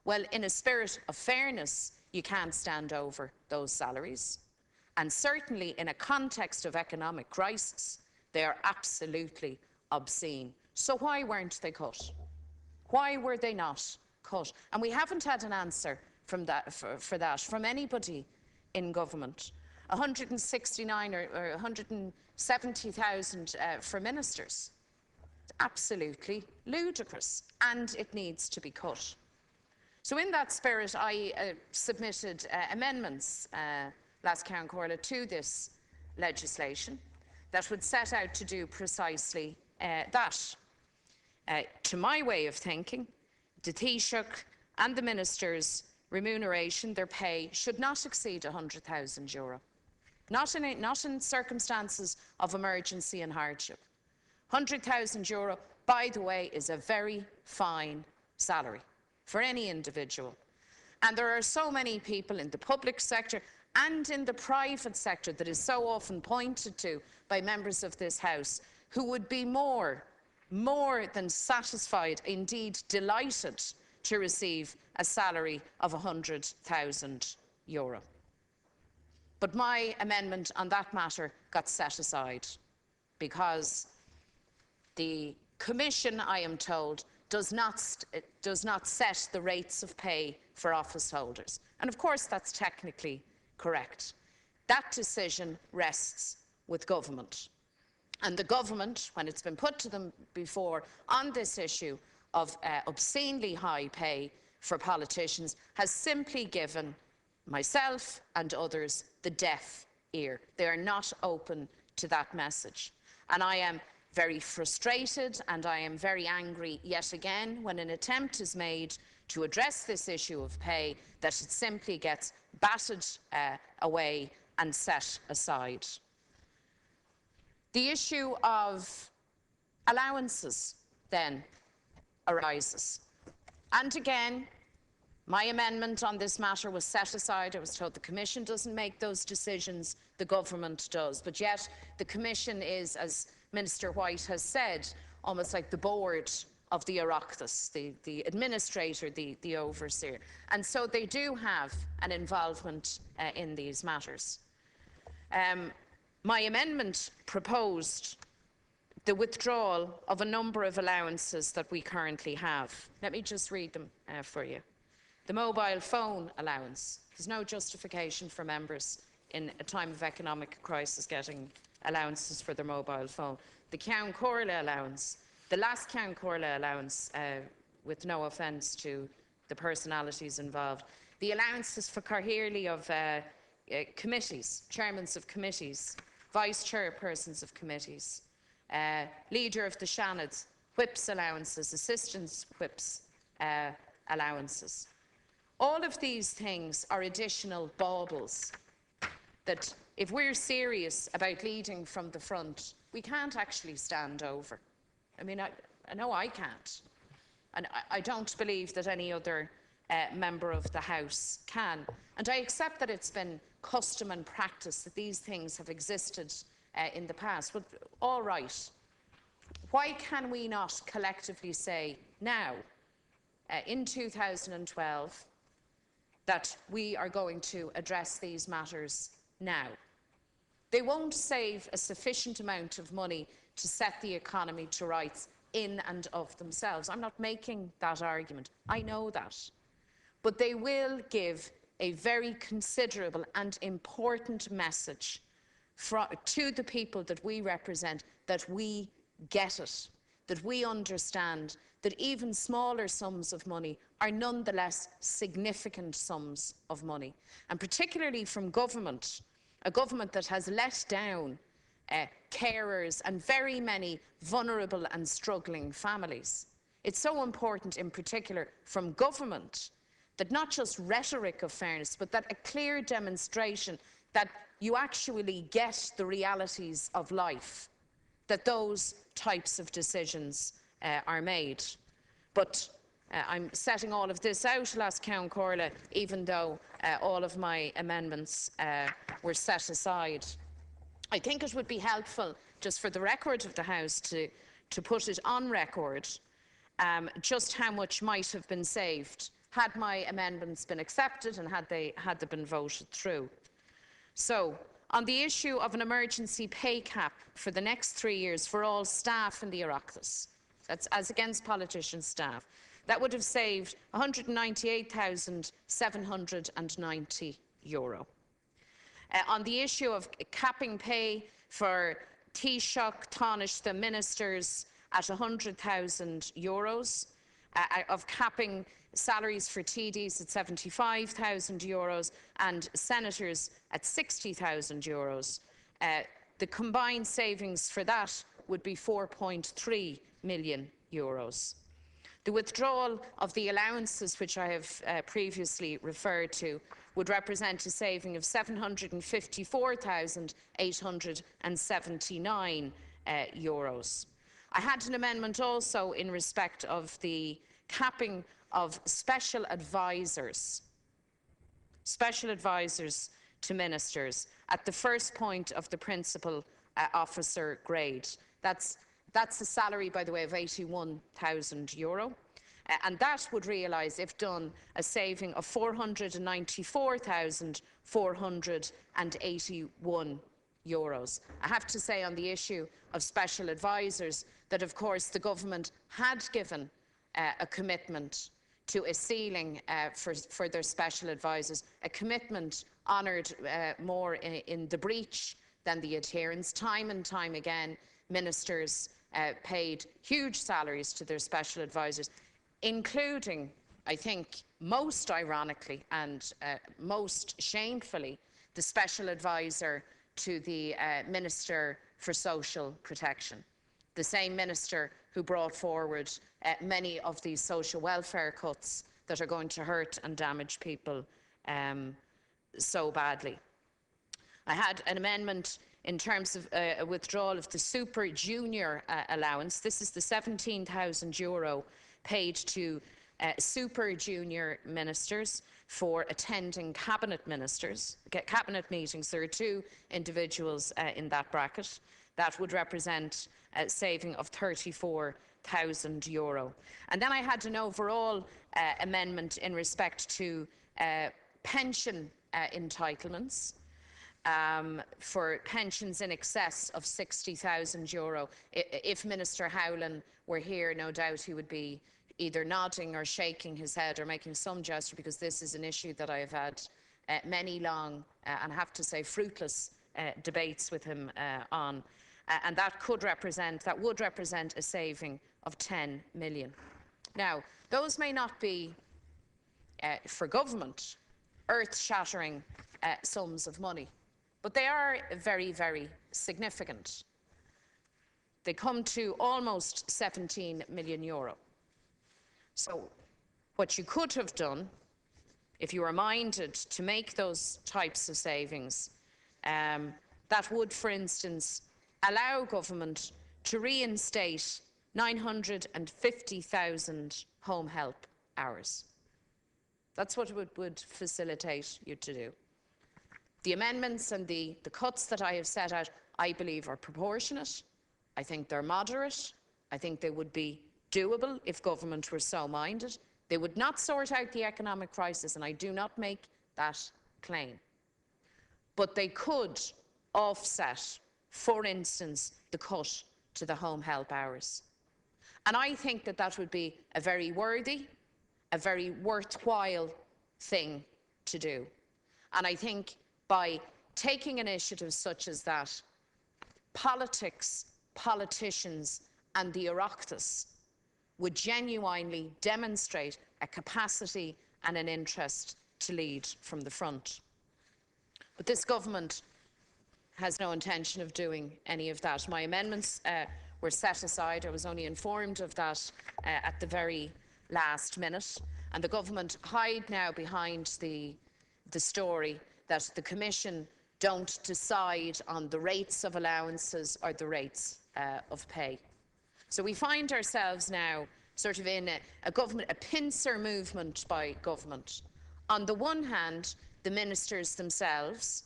Well, in a spirit of fairness, you can't stand over those salaries. And certainly in a context of economic crisis, they are absolutely obscene. So why weren't they cut? Why were they not cut? And we haven't had an answer from that, for that from anybody in government. 169 or 170,000 for ministers. It's absolutely ludicrous, and it needs to be cut. So in that spirit, I submitted amendments last Count Corla to this legislation that would set out to do precisely that. To my way of thinking, the Taoiseach and the ministers remuneration, their pay, should not exceed €100,000. Not in circumstances of emergency and hardship. €100,000, by the way, is a very fine salary for any individual. And there are so many people in the public sector and in the private sector that is so often pointed to by members of this House who would be more than satisfied, indeed delighted, to receive a salary of €100,000. But my amendment on that matter got set aside because the Commission, I am told, does not set the rates of pay for office holders. And of course that's technically correct. That decision rests with government. And the government, when it's been put to them before on this issue of obscenely high pay for politicians, has simply given myself and others the deaf ear. They are not open to that message. And I am very frustrated and I am very angry yet again when an attempt is made to address this issue of pay that it simply gets batted away and set aside. The issue of allowances then arises. And again, my amendment on this matter was set aside. I was told the Commission doesn't make those decisions, the government does. But yet the Commission is, as Minister White has said, almost like the board of the Oireachtas, the administrator, the overseer. And so they do have an involvement in these matters. My amendment proposed the withdrawal of a number of allowances that we currently have. Let me just read them for you. The mobile phone allowance. There's no justification for members in a time of economic crisis getting allowances for their mobile phone. The Ceann Comhairle allowance, the last Ceann Comhairle allowance, with no offence to the personalities involved. The allowances for Cathaoirleach of committees, chairmen of committees, vice chairpersons of committees, leader of the Seanad, whips allowances, assistants whips allowances. All of these things are additional baubles that, if we're serious about leading from the front, we can't actually stand over. I mean, I know I can't. And I don't believe that any other member of the House can. And I accept that it's been custom and practice that these things have existed in the past. But all right, why can we not collectively say now, in 2012, that we are going to address these matters now? They won't save a sufficient amount of money to set the economy to rights in and of themselves. I'm not making that argument. I know that. But they will give a very considerable and important message to the people that we represent, that we get it, that we understand that even smaller sums of money are nonetheless significant sums of money. And particularly from government, a government that has let down carers and very many vulnerable and struggling families. It's so important, in particular, from government, that not just rhetoric of fairness, but that a clear demonstration that you actually get the realities of life, that those types of decisions are made. But I'm setting all of this out last Ceann Comhairle, even though all of my amendments were set aside. I think it would be helpful, just for the record of the House, to put it on record just how much might have been saved had my amendments been accepted and had they been voted through. So, on the issue of an emergency pay cap for the next 3 years for all staff in the Oireachtas, that's as against politician staff, that would have saved €198,790. On the issue of capping pay for Taoiseach, Taoiseach, the ministers at €100,000, of capping salaries for TDs at €75,000 and senators at €60,000, the combined savings for that would be €4.3 million. The withdrawal of the allowances, which I have previously referred to, would represent a saving of €754,879. I had an amendment also in respect of the capping of special advisors to ministers at the first point of the principal officer grade. That's a salary, by the way, of €81,000. And that would realise, if done, a saving of €494,481. I have to say on the issue of special advisors that, of course, the government had given a commitment to a ceiling for their special advisors, a commitment honoured more in the breach than the adherence. Time and time again, ministers paid huge salaries to their special advisors, including, I think, most ironically and most shamefully, the special advisor to the Minister for Social Protection, the same minister who brought forward many of these social welfare cuts that are going to hurt and damage people so badly. I had an amendment in terms of a withdrawal of the Super Junior allowance. This is the €17,000 paid to Super Junior ministers for attending cabinet meetings. There are two individuals in that bracket. That would represent a saving of €34,000. And then I had an overall amendment in respect to pension entitlements for pensions in excess of €60,000. If Minister Howlin were here, no doubt he would be either nodding or shaking his head or making some gesture, because this is an issue that I have had many long and, I have to say, fruitless debates with him on. And that would represent a saving of €10 million. Now, those may not be, for government, earth-shattering sums of money, but they are very, very significant. They come to almost €17 million. So what you could have done, if you were minded to make those types of savings, that would, for instance, allow government to reinstate 950,000 home help hours. That's what it would facilitate you to do. The amendments and the cuts that I have set out, I believe, are proportionate. I think they're moderate. I think they would be doable if government were so minded. They would not sort out the economic crisis, and I do not make that claim. But they could offset, for instance, the cut to the home help hours. And I think that that would be a very worthy, a very worthwhile thing to do. And I think by taking initiatives such as that, politics, politicians and the Oireachtas would genuinely demonstrate a capacity and an interest to lead from the front. But this government has no intention of doing any of that. My amendments were set aside. I was only informed of that at the very last minute. And the government hide now behind the story that the Commission don't decide on the rates of allowances or the rates of pay. So we find ourselves now sort of in a pincer movement by government. On the one hand, the ministers themselves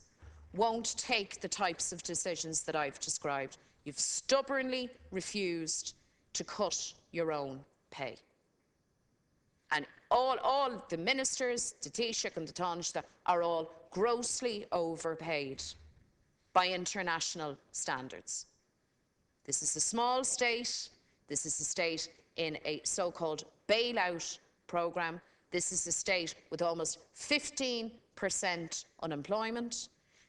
won't take the types of decisions that I've described. You've stubbornly refused to cut your own pay. And all the ministers, the Taoiseach and the Taoiseach, are all grossly overpaid by international standards. This is a small state. This is a state in a so-called bailout programme. This is a state with almost 15% unemployment.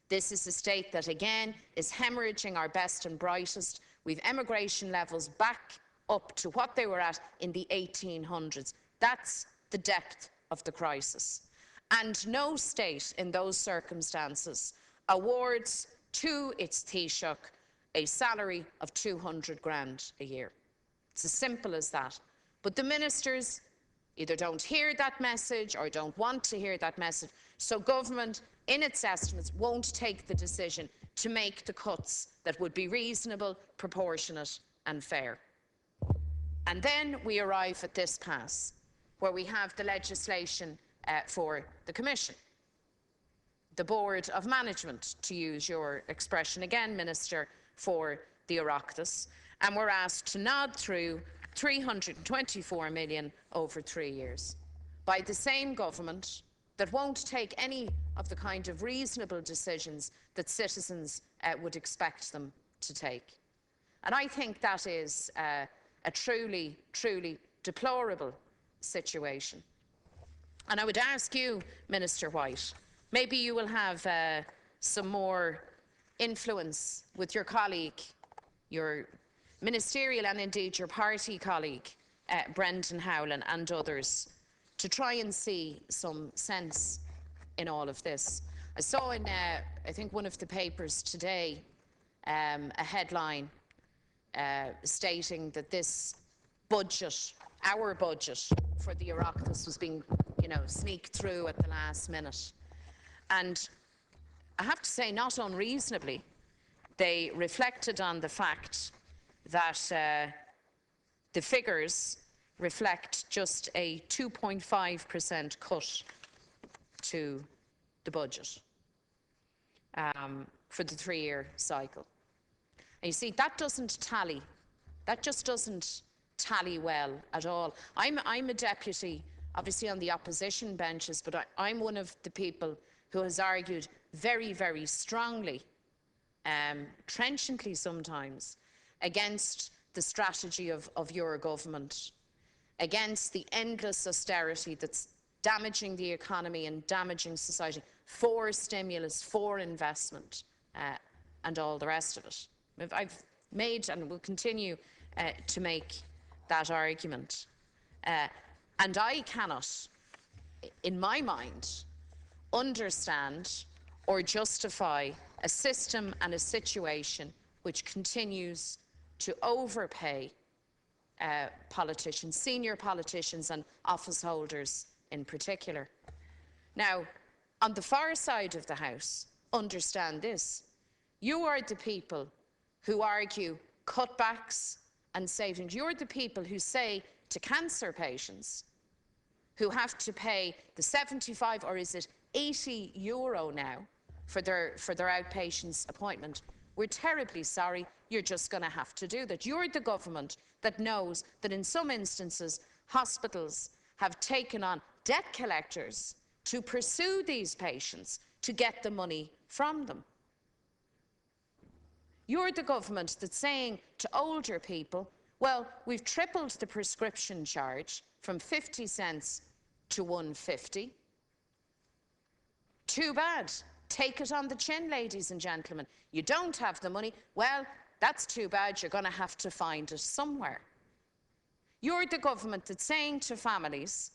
This is a state that, again, is hemorrhaging our best and brightest. We've emigration levels back up to what they were at in the 1800s. That's the depth of the crisis. And no state in those circumstances awards to its Taoiseach a salary of 200 grand a year. It's as simple as that. But the ministers either don't hear that message or don't want to hear that message. So government, in its estimates, won't take the decision to make the cuts that would be reasonable, proportionate and fair. And then we arrive at this pass, where we have the legislation for the Commission, the Board of Management, to use your expression again, Minister, for the Oireachtas, and we're asked to nod through 324 million over 3 years by the same government that won't take any of the kind of reasonable decisions that citizens would expect them to take. And I think that is a truly, truly deplorable situation. And I would ask you, Minister White, maybe you will have some more influence with your colleague, your ministerial and indeed your party colleague, Brendan Howlin and others, to try and see some sense in all of this. I saw in, I think, one of the papers today, a headline stating that this budget, our budget for the Oireachtas, was being, sneaked through at the last minute. And I have to say, not unreasonably, they reflected on the fact that the figures reflect just a 2.5% cut to the budget for the 3-year cycle. And you see, that doesn't tally. That just doesn't tally well at all. I'm a deputy, obviously on the opposition benches, but I'm one of the people who has argued very, very strongly, trenchantly sometimes, against the strategy of your government, against the endless austerity that's damaging the economy and damaging society, for stimulus, for investment, and all the rest of it. I've made and will continue to make that argument. And I cannot, in my mind, understand or justify a system and a situation which continues to overpay politicians, senior politicians and office holders in particular. Now, on the far side of the House, understand this. You are the people who argue cutbacks and savings. You're the people who say to cancer patients who have to pay the 75 or is it 80 euro now for their outpatients appointment, we're terribly sorry, you're just going to have to do that. You're the government that knows that in some instances hospitals have taken on debt collectors to pursue these patients to get the money from them. You're the government that's saying to older people, well, we've tripled the prescription charge from 50 cents to 1.50. Too bad. Take it on the chin, ladies and gentlemen. You don't have the money. Well, that's too bad. You're going to have to find it somewhere. You're the government that's saying to families,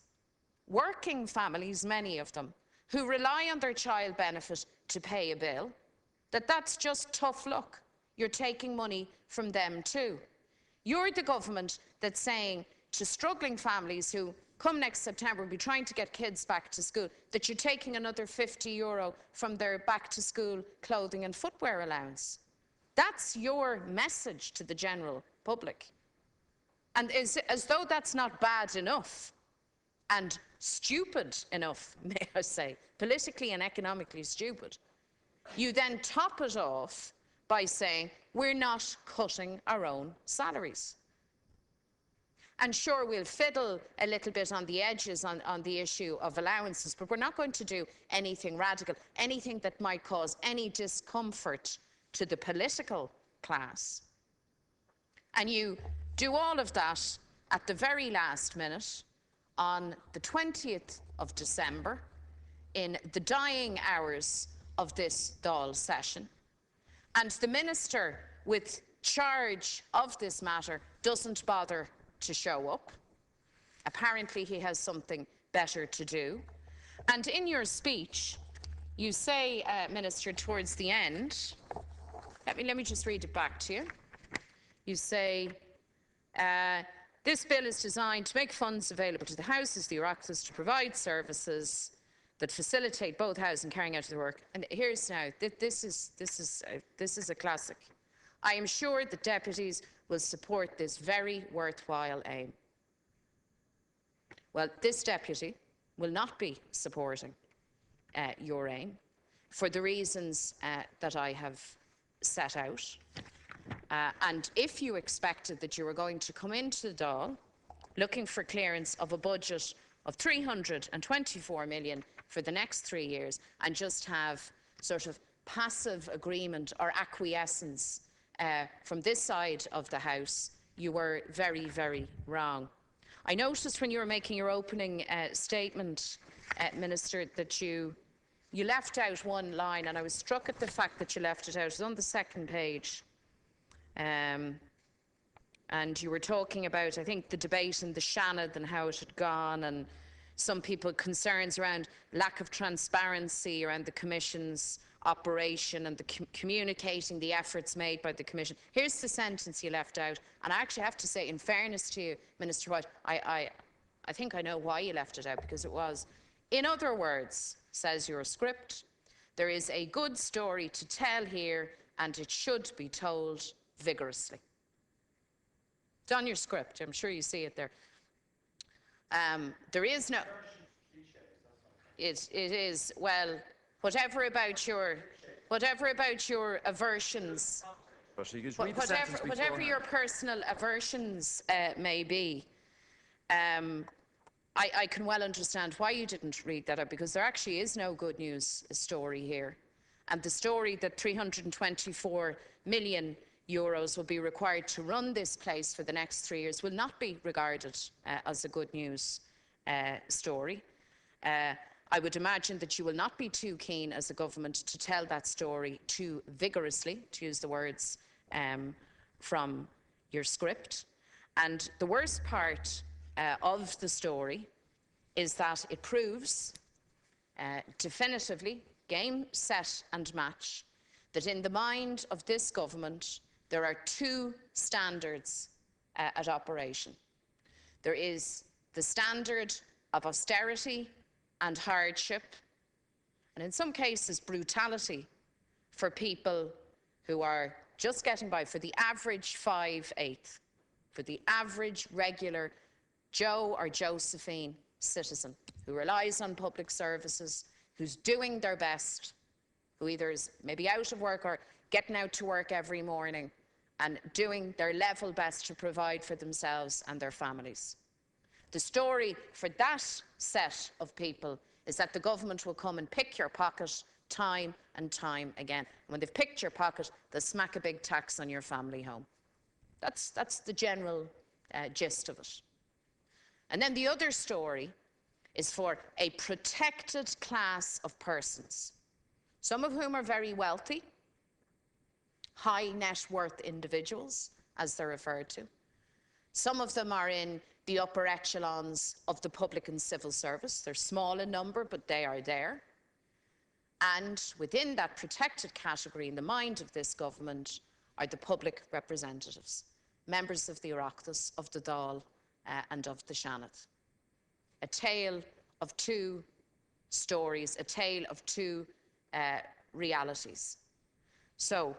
working families, many of them, who rely on their child benefit to pay a bill, that that's just tough luck. You're taking money from them too. You're the government that's saying to struggling families who come next September will be trying to get kids back to school, that you're taking another 50 euro from their back to school clothing and footwear allowance. That's your message to the general public. And as though that's not bad enough and stupid enough, may I say, politically and economically stupid, you then top it off by saying, we're not cutting our own salaries. And sure, we'll fiddle a little bit on the edges on the issue of allowances, but we're not going to do anything radical, anything that might cause any discomfort to the political class. And you do all of that at the very last minute on the 20th of December, in the dying hours of this Dáil session. And the minister with charge of this matter doesn't bother to show up. Apparently he has something better to do. And in your speech, you say, Minister, towards the end, let me just read it back to you. You say, This bill is designed to make funds available to the houses, the Oireachtas, to provide services that facilitate both housing and carrying out the work. And here's now, this is a classic. I am sure the deputies will support this very worthwhile aim. Well, this deputy will not be supporting your aim for the reasons that I have set out. And if you expected that you were going to come into the Dáil looking for clearance of a budget of 324 million for the next 3 years and just have sort of passive agreement or acquiescence from this side of the House, you were very, very wrong. I noticed when you were making your opening statement, Minister, that you left out one line, and I was struck at the fact that you left it out. It's on the second page. And you were talking about, I think, the debate in the Shannon and how it had gone, and some people concerns around lack of transparency around the Commission's operation and the communicating the efforts made by the Commission. Here's the sentence you left out, and I actually have to say, in fairness to you, Minister White, I think I know why you left it out, because it was, in other words, says your script, there is a good story to tell here, and it should be told vigorously. It's on your script. I'm sure you see it there. There is no... It is, well, whatever about your aversions, whatever your personal aversions may be, I can well understand why you didn't read that out, because there actually is no good news story here. And the story that 324 million euros will be required to run this place for the next 3 years will not be regarded as a good news story. I would imagine that you will not be too keen as a government to tell that story too vigorously, to use the words from your script. And the worst part of the story is that it proves definitively, game, set and match, that in the mind of this government there are two standards at operation. There is the standard of austerity and hardship, and in some cases brutality, for people who are just getting by, for the average 5/8, for the average regular Joe or Josephine citizen who relies on public services, who's doing their best, who either is maybe out of work or getting out to work every morning and doing their level best to provide for themselves and their families. The story for that set of people is that the government will come and pick your pocket time and time again. And when they've picked your pocket, they'll smack a big tax on your family home. That's the general gist of it. And then the other story is for a protected class of persons, some of whom are very wealthy, high net worth individuals, as they're referred to. Some of them are in the upper echelons of the public and civil service. They're small in number, but they are there. And within that protected category, in the mind of this government, are the public representatives, members of the Oireachtas, of the Dáil and of the Shannon. A tale of two stories, a tale of two realities. So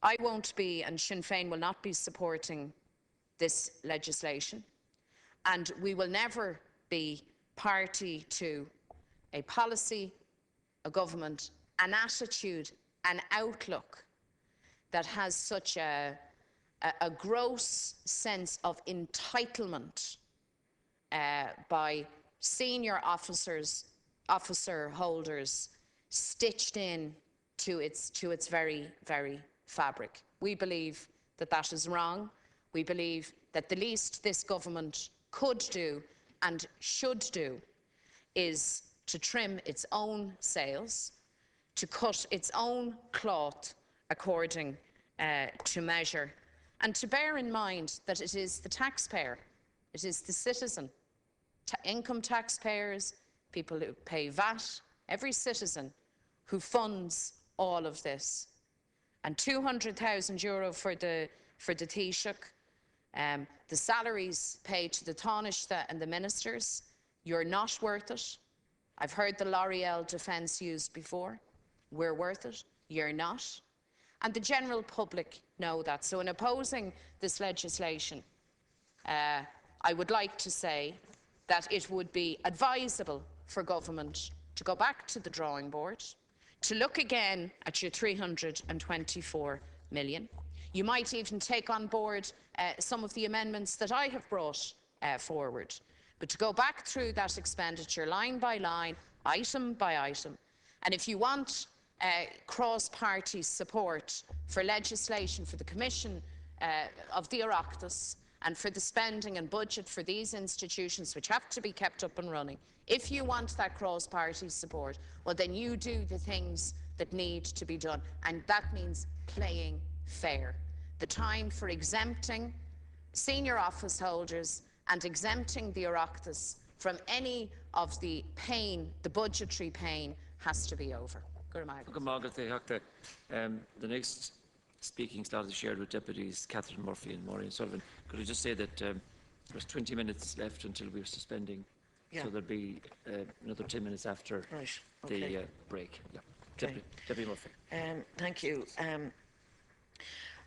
I won't be, and Sinn Féin will not be supporting this legislation, and we will never be party to a policy, a government, an attitude, an outlook that has such a gross sense of entitlement by senior officer holders stitched in to its very, very fabric. We believe that that is wrong. We believe that the least this government could do and should do is to trim its own sails, to cut its own cloth according to measure, and to bear in mind that it is the taxpayer, it is the citizen, income taxpayers, people who pay VAT, every citizen who funds all of this. And €200,000 for the Taoiseach, The salaries paid to the Taoiseach and the ministers, you're not worth it. I've heard the L'Oreal defence used before. We're worth it. You're not. And the general public know that. So in opposing this legislation, I would like to say that it would be advisable for government to go back to the drawing board, to look again at your 324 million. You might even take on board some of the amendments that I have brought forward, but to go back through that expenditure line by line, item by item, and if you want cross-party support for legislation for the Commission of the Oireachtas and for the spending and budget for these institutions which have to be kept up and running, if you want that cross-party support, well then you do the things that need to be done, and that means playing fair. The time for exempting senior office holders and exempting the Oireachtas from any of the pain, the budgetary pain, has to be over. The next speaking slot is shared with Deputies Catherine Murphy and Maureen Sullivan. Could I just say that there's 20 minutes left until we're suspending, so there'll be another 10 minutes after the break. Yeah. Deputy Murphy. Thank you.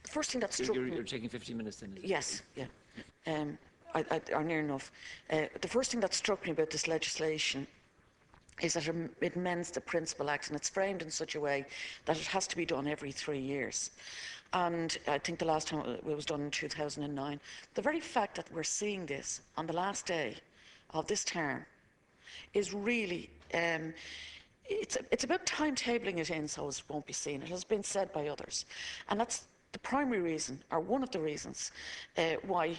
The first thing that struck me... You're taking 15 minutes then? Yes, yeah. Or near enough. The first thing that struck me about this legislation is that it mends the Principal Acts, and it's framed in such a way that it has to be done every 3 years. And I think the last time it was done in 2009. The very fact that we're seeing this on the last day of this term is really, it's about timetabling it in so it won't be seen. It has been said by others. And that's the primary reason, or one of the reasons, why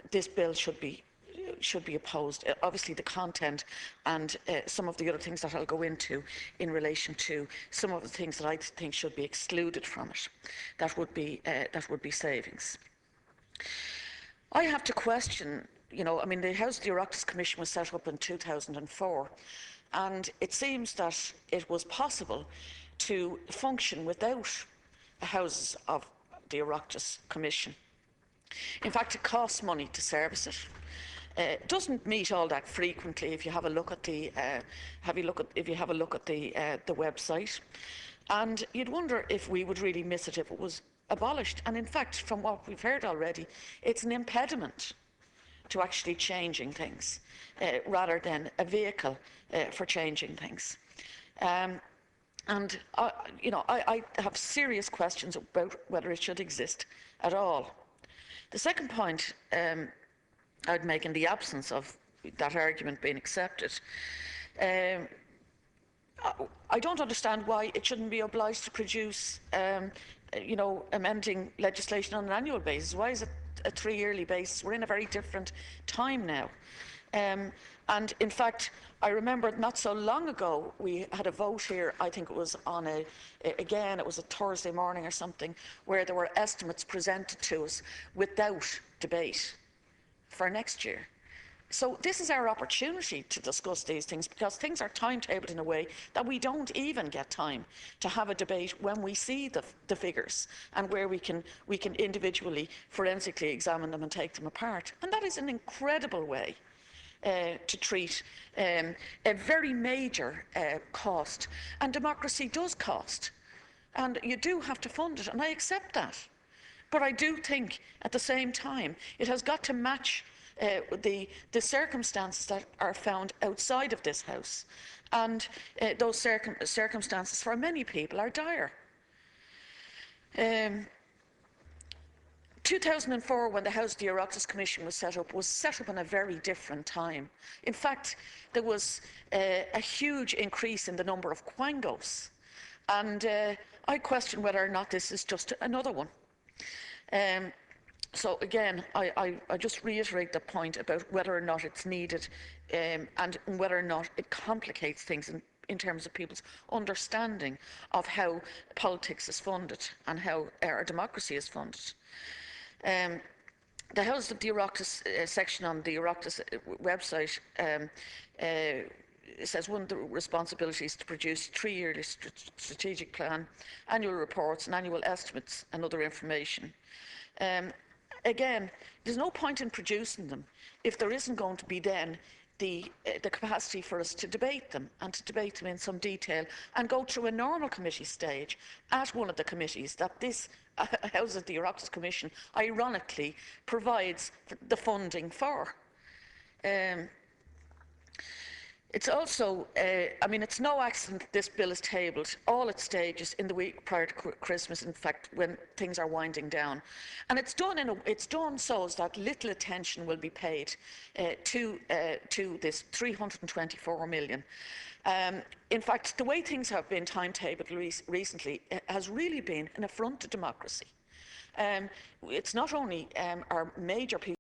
this bill should be opposed. Obviously the content and some of the other things that I'll go into in relation to some of the things that I think should be excluded from it. That would be savings. I have to question, I mean, the House of the Oireachtas Commission was set up in 2004, and it seems that it was possible to function without a House of the Oireachtas Commission. In fact, it costs money to service it. It doesn't meet all that frequently if you have a look at the website, and you'd wonder if we would really miss it if it was abolished. And in fact, from what we've heard already, it's an impediment to actually changing things rather than a vehicle for changing things. And I have serious questions about whether it should exist at all. The second point I'd make, in the absence of that argument being accepted, I don't understand why it shouldn't be obliged to produce, amending legislation on an annual basis. Why is it a 3-yearly basis? We're in a very different time now. And in fact, I remember not so long ago, we had a vote here, I think it was on it was a Thursday morning or something, where there were estimates presented to us without debate for next year. So this is our opportunity to discuss these things, because things are timetabled in a way that we don't even get time to have a debate when we see the figures, and where we can individually, forensically examine them and take them apart. And that is an incredible way to treat a very major cost. And democracy does cost, and you do have to fund it, and I accept that. But I do think, at the same time, it has got to match the circumstances that are found outside of this House. And those circumstances for many people are dire. 2004, when the House of the Oireachtas Commission was set up in a very different time. In fact, there was a huge increase in the number of quangos. And I question whether or not this is just another one. So again, I just reiterate the point about whether or not it's needed, and whether or not it complicates things in terms of people's understanding of how politics is funded and how our democracy is funded. The House of the Oireachtas section on the Oireachtas website it says one of the responsibilities is to produce 3-yearly strategic plan, annual reports and annual estimates and other information. again, there's no point in producing them if there isn't going to be then the capacity for us to debate them and to debate them in some detail and go through a normal committee stage at one of the committees that this House of the Oireachtas Commission ironically provides the funding for. It's also, I mean, it's no accident that this bill is tabled all its stages in the week prior to Christmas, in fact, when things are winding down. And it's done so that little attention will be paid to this 324 million. In fact, the way things have been timetabled recently has really been an affront to democracy. It's not only our major people